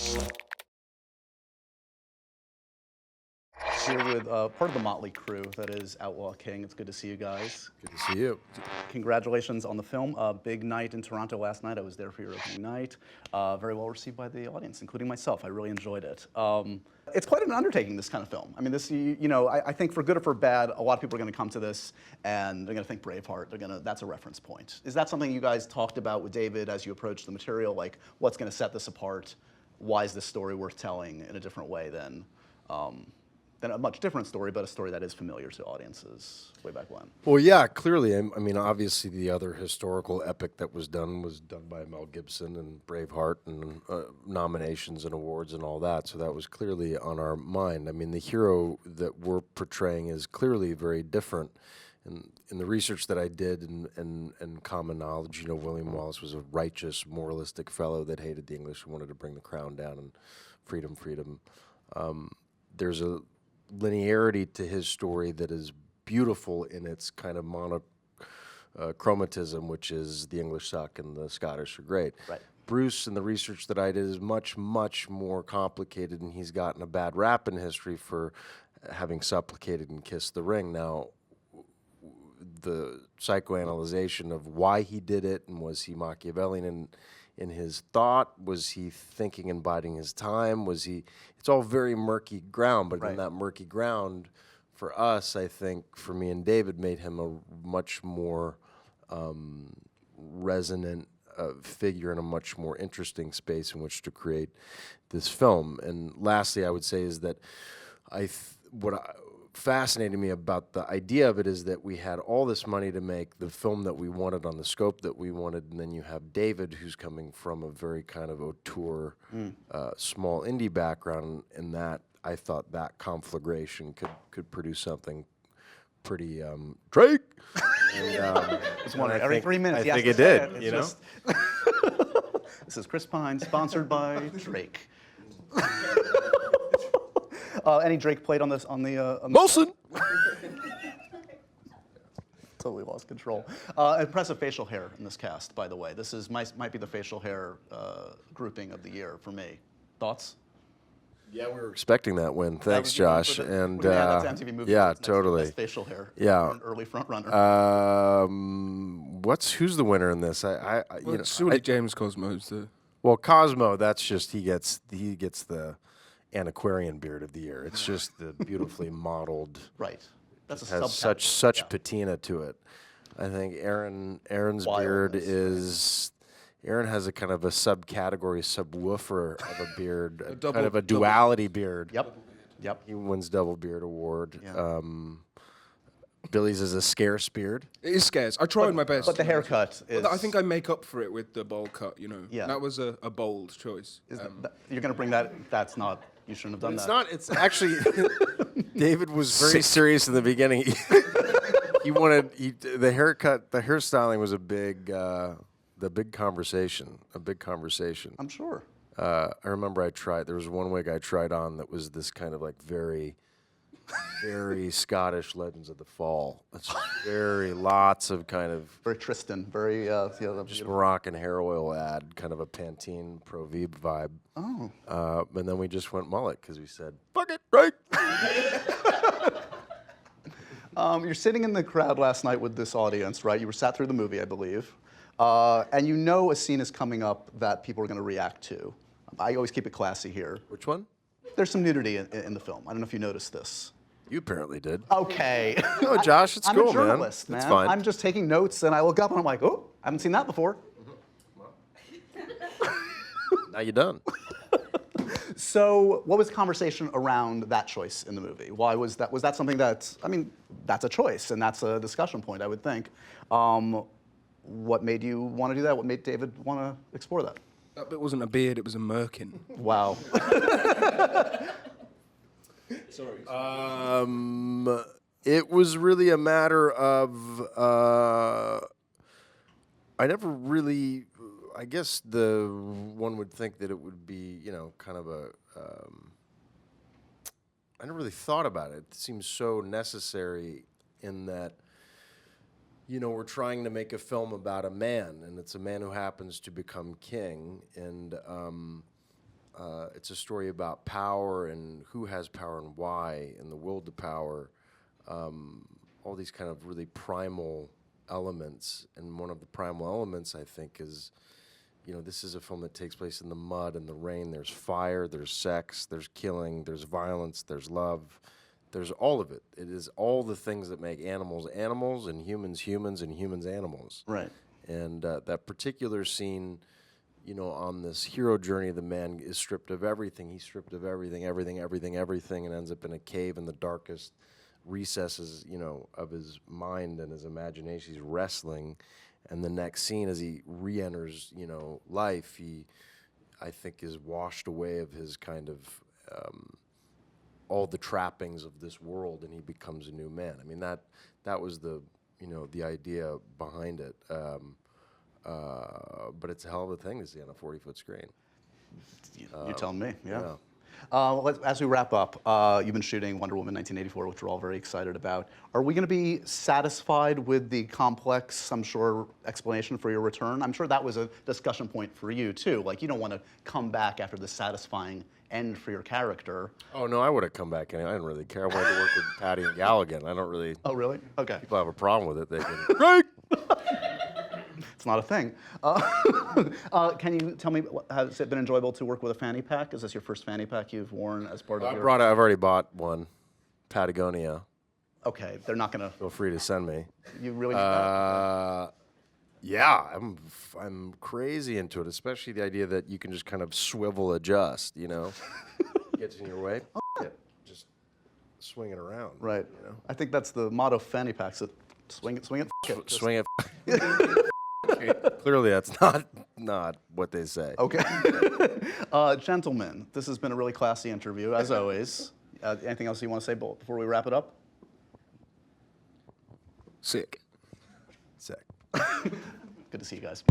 Here with part of the motley crew that is Outlaw King. It's good to see you guys. Good to see you. Congratulations on the film. Big night in Toronto last night. I was there for your opening night. Very well received by the audience, including myself. I really enjoyed it. It's quite an undertaking, this kind of film. I mean, this, I think for good or for bad, a lot of people are going to come to this and they're going to think Braveheart. That's a reference point. Is that something you guys talked about with David as you approached the material? Like, what's going to set this apart? Why is this story worth telling in a different way than a much different story, but a story that is familiar to audiences way back when? Well, yeah, clearly. I mean, obviously, the other historical epic that was done by Mel Gibson and Braveheart and nominations and awards and all that. So that was clearly on our mind. I mean, the hero that we're portraying is clearly very different. In the research that I did and common knowledge, William Wallace was a righteous, moralistic fellow that hated the English and wanted to bring the crown down and freedom. There's a linearity to his story that is beautiful in its kind of monochromatism, which is the English suck and the Scottish are great. Right. Bruce, and the research that I did, is much, much more complicated, and he's gotten a bad rap in history for having supplicated and kissed the ring. Now, the psychoanalyzation of why he did it, and was he Machiavellian in his thought? Was he thinking and biding his time? It's all very murky ground, but Right. in that murky ground, for us, I think, for me and David, made him a much more resonant figure in a much more interesting space in which to create this film. And lastly, I would say is that what fascinated me about the idea of it is that we had all this money to make the film that we wanted on the scope that we wanted, and then you have David, who's coming from a very kind of auteur, small indie background, and that I thought that conflagration could produce something pretty Drake. And, Just wondering, every 3 minutes, I think it did. This is Chris Pine, sponsored by Drake. Any Drake played on this on the Molson. Totally lost control. Impressive facial hair in this cast, by the way. This might be the facial hair grouping of the year for me. Thoughts? Yeah, we were expecting that win. Thanks, Josh. And that's MTV Movie. yeah, totally. Best facial hair. Yeah. An early front runner. Who's the winner in this? Surely James Cosmo's the. Well, Cosmo, that's just he gets the antiquarian beard of the year. It's just the beautifully modeled. Right. That's a has such patina to it. I think Aaron's beard is. Aaron has a kind of a subcategory, subwoofer of a beard, kind of a duality beard. Yep. He wins double beard award. Yeah. Billy's is a scarce beard. It is scarce. I tried my best. But the haircut is. I think I make up for it with the bowl cut. Yeah. That was a bold choice. You're going to bring that? That's not. You shouldn't have done It's that. not. It's actually. David was very serious in the beginning. He wanted the haircut. The hairstyling was a big conversation. A big conversation. I'm sure. I remember there was one wig I tried on that was this kind of like very, very Scottish Legends of the Fall. It's very lots of kind of Very Tristan. Very. just Moroccan hair oil ad, kind of a Pantene Pro V vibe. Oh. And then we just went mullet because we said, fuck it, right? You're sitting in the crowd last night with this audience, right? You were sat through the movie, I believe. And you know a scene is coming up that people are going to react to. I always keep it classy here. Which one? There's some nudity in the film. I don't know if you noticed this. You apparently did. Okay. No, Josh, it's I'm cool, a journalist, man. It's fine. I'm just taking notes, and I look up, and I'm like, oh, I haven't seen that before. Now you're done. So what was the conversation around that choice in the movie? Why was that? Was that something that's a choice, and that's a discussion point, I would think. What made you want to do that? What made David want to explore that? That bit wasn't a beard, it was a merkin. Wow. Sorry. It was really a matter of I never really. I guess one would think that it would be, kind of a. I never really thought about it. It seems so necessary in that, we're trying to make a film about a man, and it's a man who happens to become king, and it's a story about power and who has power and why, and the will to power. All these kind of really primal elements, and one of the primal elements, I think, is, this is a film that takes place in the mud and the rain. There's fire, there's sex, there's killing, there's violence, there's love, there's all of it. It is all the things that make animals animals and humans humans and humans animals. Right. And that particular scene, on this hero journey, the man is stripped of everything. He's stripped of everything, and ends up in a cave in the darkest recesses, of his mind and his imagination. He's wrestling, and the next scene, as he re-enters, life, he, I think, is washed away of his kind of all the trappings of this world, and he becomes a new man. I mean, that was the the idea behind it. But it's a hell of a thing to see on a 40-foot screen. You're telling me, yeah. yeah. As we wrap up, you've been shooting Wonder Woman 1984, which we're all very excited about. Are we going to be satisfied with the complex, I'm sure, explanation for your return? I'm sure that was a discussion point for you, too. Like, you don't want to come back after the satisfying end for your character. Oh, no, I would have come back anyway. I didn't really care. I wanted to work with Patty and Gal again. I don't really... Oh, really? Okay. People have a problem with it. They can... Great! It's not a thing. Can you tell me, has it been enjoyable to work with a fanny pack? Is this your first fanny pack you've worn as part of your... I've already bought one. Patagonia. Okay, they're not going to... Feel free to send me. You really need that? Yeah, I'm crazy into it, especially the idea that you can just kind of swivel adjust, Gets in your way. Just swing it around. Right. I think that's the motto of fanny packs. Swing it, f*** it. Swing it. Clearly, that's not what they say. Okay. Gentlemen, this has been a really classy interview, as always. Anything else you want to say before we wrap it up? Sick. Sick. Good to see you guys.